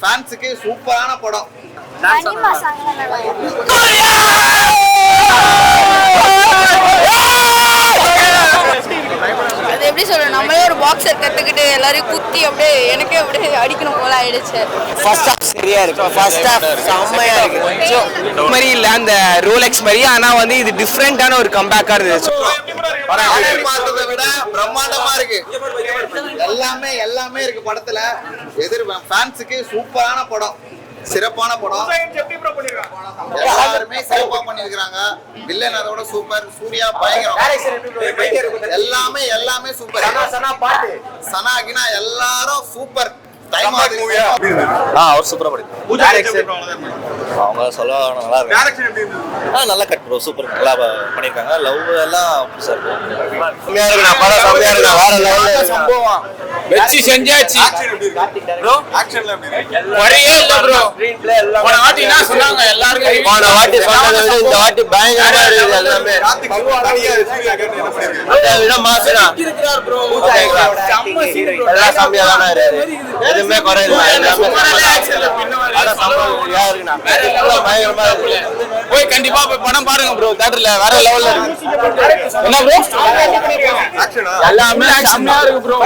ஃபேன்ஸுக்கு சூப்பரான படம். அது எப்படி சொல்றேன், நம்மளே ஒரு பாக்ஸர் கத்துக்கிட்டு எல்லாரையும் குத்தி அப்படியே எனக்கே அப்படியே அடிக்கணும் போல ஆயிடுச்சு. ஃபர்ஸ்ட் ஹாஃப் சரியா இருக்கு, ஃபர்ஸ்ட் ஹாஃப் செம்மையா இருக்கு. சோ மாதிரி இல்ல அந்த ரோலெக்ஸ் மாதிரி, ஆனா வந்து இது டிஃபரெண்டான ஒரு கம்பேக்கா இருந்துச்சு. பார்த்ததை விட பிரம்மாண்டமா இருக்கு. எல்லாமே இருக்கு படத்துல. ஃபேன்ஸுக்கு சூப்பரான படம், சிறப்பான படம். எல்லாருமே சிறப்பா பண்ணிருக்காங்க. வில்லன் அதோட சூப்பர், சூர்யா பயங்கரம். எல்லாமே சூப்பர். சனாகினா எல்லாரும் சூப்பர். அவர் சூப்பரா அவங்க சொல்ல நல்லா இருக்கு. நல்லா கட் ப்ரோ, சூப்பர், நல்லா பண்ணிருக்காங்க. லவ் எல்லாம் சம்பவம் வெச்சி செஞ்சாச்சு ப்ரோ. ஆக்ஷன்ல வரையே இல்ல ப்ரோ. போன வாட்டி என்ன சொன்னாங்க எல்லாரும், போன வாட்டி சொன்னதை விட இந்த வாட்டி பயங்கரமா இருக்கு. எல்லாமே அதை விட மாசனா இருக்கிறார் ப்ரோ. எல்லாம் சாமியா தானே இருக்கு, எதுவுமே குறையில. போய் கண்டிப்பா போய் படம் பாருங்க ப்ரோ, தியேட்டர்ல வேற லெவல்ல இருக்கு. என்ன ப்ரோ எல்லாமே செம்மையா இருக்கு ப்ரோ.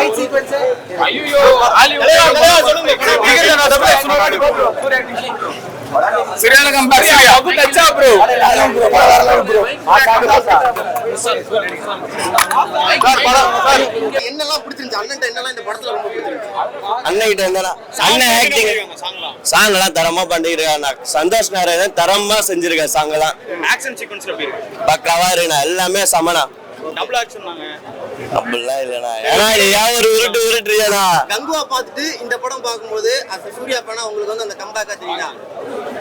ஐயோ சரியான கம்பேக் அபு டச்சா ப்ரோ. என்னெல்லாம் பிடிச்சிருந்துச்சு அண்ணன் என்னெல்லாம் இந்த படத்துல ரொம்ப பிடிச்சிருந்துச்சு? அண்ணன் கிட்ட என்னன்னா அண்ணன் ஆக்டிங் சாங் எல்லாம் தரமா பண்ணிருக்காங்க. சந்தோஷ் நாராயணன் தரமா செஞ்சிருக்காரு சாங் எல்லாம். ஆக்ஷன் சீக்வென்ஸ் எப்படி இருக்கு? பக்காவா இருக்குண்ணா, எல்லாமே சமனா. டபுள் ஆக்ஷன் தாங்க. அப்படிலாம் இல்லண்ணா, ஏன்னா ஒரு உருட்டுறியாண்ணா. கங்குவா பார்த்துட்டு இந்த படம் பார்க்கும்போது அது சூர்யா படம் உங்களுக்கு வந்து அந்த கம்பேக்கா தெரியுதா?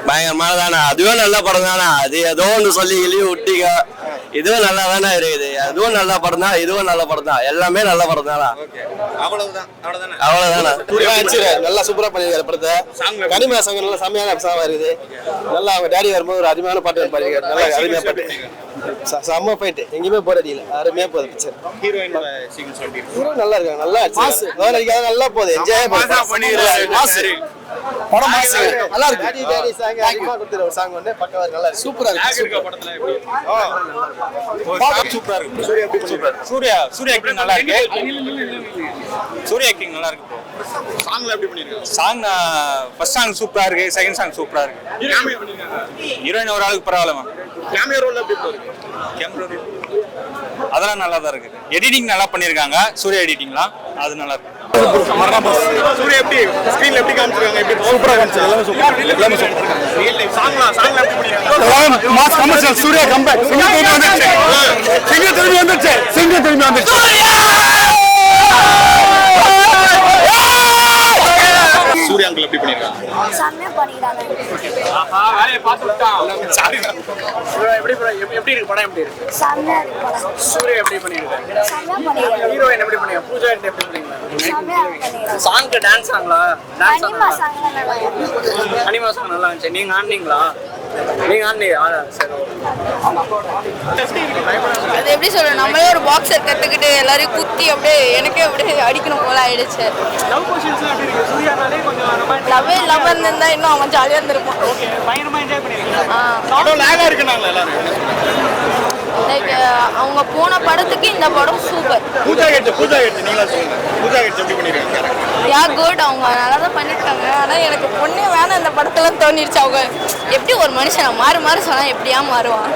பயங்கரமானதாண்ணா. அதுவே நல்ல படம் தானே. அது ஏதோ ஒன்று சொல்லி விட்டீங்க. இதுவும் நல்லா தானே இருக்குது. அதுவும் நல்ல படம் தான், இதுவும் நல்ல படம் தான். எல்லாமே நல்ல படம் தானா. அவ்வளவுதானா. நல்லா சூப்பரா பண்ணிருக்காரு படத்தை. கனிமா சாங் நல்லா செம்மையான சாங்கா இருக்குது. நல்லா அவங்க டேடி வரும்போது ஒரு அருமையான பாட்டு பாடிருக்காரு. நல்லா அருமையா பாட்டு, செம்ம போயிட்டு எங்கேயுமே போற அடியில அருமையா போகுது பிக்சர். ஹீரோயின் நல்லா இருக்காங்க, நல்லா நல்லா போகுது. என்ஜாய் பண்ணி படம் மாசு நல்லா இருக்கு. டாடி டாடி சாங் அதிகமா கொடுத்துற ஒரு சாங் வந்து பக்கவா நல்லா இருக்கு. சூப்பரா இருக்கு படத்துல. எப்படி சூப்பரா இருக்கு. சூர்யா எப்படி பண்ணிருக்காரு? சூர்யா ஆக்டிங் நல்லா இருக்கு. சூர்யா ஆக்டிங் நல்லா இருக்கு ப்ரோ. சாங்ல எப்படி பண்ணிருக்காங்க? சாங் ஃபர்ஸ்ட் சாங் சூப்பரா இருக்கு, செகண்ட் சாங் சூப்பரா இருக்கு. கேமியோ பண்ணிருக்காங்க. ஹீரோயின் ஒரு ஆளுக்கு பரவாயில்லைமா. கேமியோ ரோல் எப்படி இருக்கு? கேமரா ரோல் அதெல்லாம் நல்லா தான் இருக்கு. எடிட்டிங் நல்லா பண்ணிருக்காங்க, சூர்யா எடிட்டிங்லாம் அது நல்லா இருக்கு. சூர்யா எப்படி ஸ்கிரீன்ல எப்படி காமிச்சிருக்காங்க? எப்படி சூப்பரா காமிச்சாங்க. எல்லாமே சூப்பர். ரியல் லைஃப் சாங்ல எப்படி பண்ணிருக்காங்க? Mass commercial Suriya comeback. Single திரும்பி வந்துச்சு. சூர்யா அங்கிள் எப்படி பண்ணிருக்காங்க? செம்மையா பண்ணிட்டாங்க. ஆஹா வேலைய பாத்துட்டான். சாரி எப்படி இருக்கு படம்? எப்படி இருக்கு? செம்மையா இருக்கு படம். சூர்யா எப்படி பண்ணிருக்காங்க? செம்மையா பண்ணிட்டாங்க. ஹீரோயின் எப்படி பண்ணிருக்காங்க? பூஜா எப்படி பண்ணிருக்காங்க? செம்மையா பண்ணிட்டாங்க. சாங்க்கு டான்ஸ் ஆங்களா? டான்ஸ் அனிமா சாங் நல்லா இருக்கு. அனிமா சாங் நல்லா இருந்துச்சு. நீங்க ஆடுனீங்களா? சரி. அது எப்படி சொல்றேன், நம்மளே ஒரு பாக்ஸர் கத்துக்கிட்டு எல்லாரையும் குத்தி அப்படியே எனக்கே அப்படியே அடிக்கணும் போல ஆயிடுச்சு. லவ் பொசிஷன்ஸ்லாம் எப்படி இருக்கு? சூர்யானாலே கொஞ்சம் லவ்வே இல்லாம இருந்தா இன்னும் அவன் ஜாலியா இருந்திருப்பான். ஓகே, பயங்கரமா என்ஜாய் பண்ணிருக்கீங்க. படம் லாகா இருக்குனாங்க எல்லாரும். லைக் அவங்க போன படத்துக்கு இந்த படம் சூப்பர். பூஜா கேட் நீங்களா சொல்லுங்க. பூஜா கேட் எப்படி பண்ணிருக்காங்க? குட், அவங்க நல்லா தான் பண்ணிருக்காங்க. ஆனா எனக்கு பொண்ணே வேணாம் இந்த படத்துல தோணிருச்சு. அவங்க எப்படி ஒரு மனுஷனை மாறு சொன்னா எப்படியா மாறுவான்.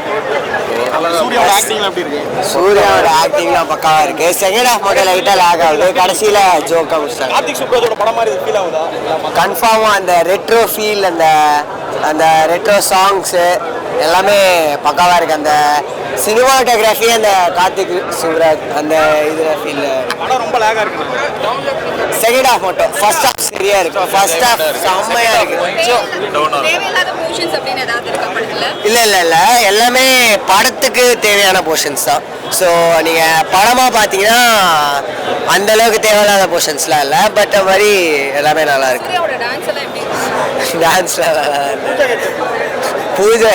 சூர்யாவோட ஆக்டிங்ல எப்படி இருக்கு? சூர்யாவோட ஆக்டிங்லாம் பக்காவா இருக்கு. செகண்ட் ஹாஃப் மட்டும் லைட்டா லாக் ஆகுது, கடைசியில ஜோக்கா முடிச்சாங்க. கார்த்திக் சுப்ராஜோட படம் மாதிரி ஃபீல் ஆகுதா? கன்ஃபார்மா அந்த ரெட்ரோ ஃபீல், அந்த ரெட்ரோ சாங்ஸ் எல்லாமே பக்காவா இருக்கு. அந்த சினிமாட்டோகிராஃபி, அந்த கார்த்திக் சுப்ராஜ் அந்த இதுல ஃபீல். படம் ரொம்ப லாகா இருக்கு. செகண்ட் ஹாஃப் மட்டும், ஃபர்ஸ்ட் ஹாஃப் சரியா இருக்கு. ஃபர்ஸ்ட் ஹாஃப் செம்மையா இருக்கு. தேவையில்லாத போர்ஷன்ஸ் அப்படின்னு ஏதாவது இருக்கா படத்துல? இல்ல எல்லாமே படத்துக்கு தேவையான போர்ஷன்ஸ் தான். ஸோ நீங்க படமா பாத்தீங்கன்னா அந்த அளவுக்கு தேவையில்லாத போர்ஷன்ஸ்லாம் இல்லை. பட் மாதிரி எல்லாமே நல்லா இருக்கு. டான்ஸ் எல்லாம் எப்படி? டான்ஸ்லாம் நல்லா இருக்கு. பூஜா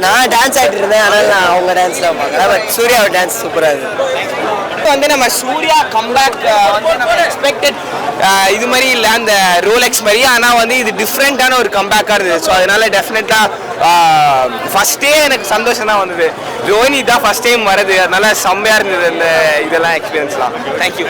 நான் டான்ஸ் ஆகிட்டு இருந்தேன், ஆனால் நான் அவங்க டான்ஸ்லாம் பார்க்கல. பட் சூர்யாவோட டான்ஸ் சூப்பராக இருக்கு. வந்து நம்ம சூர்யா கம்பேக் வந்து நம்ம எக்ஸ்பெக்டட் இது மாதிரி இல்லை அந்த ரோலெக்ஸ் மாதிரி, ஆனால் வந்து இது டிஃப்ரெண்ட்டான ஒரு கம்பேக்காக இருந்தது. ஸோ அதனால டெஃபினட்டாக ஃபர்ஸ்டே எனக்கு சந்தோஷம் தான் வந்தது. ரோஹினி தான் ஃபர்ஸ்ட் டைம் வருது, அதனால செம்மையாக இருந்தது இந்த இதெல்லாம் எக்ஸ்பீரியன்ஸ்லாம். தேங்க்யூ.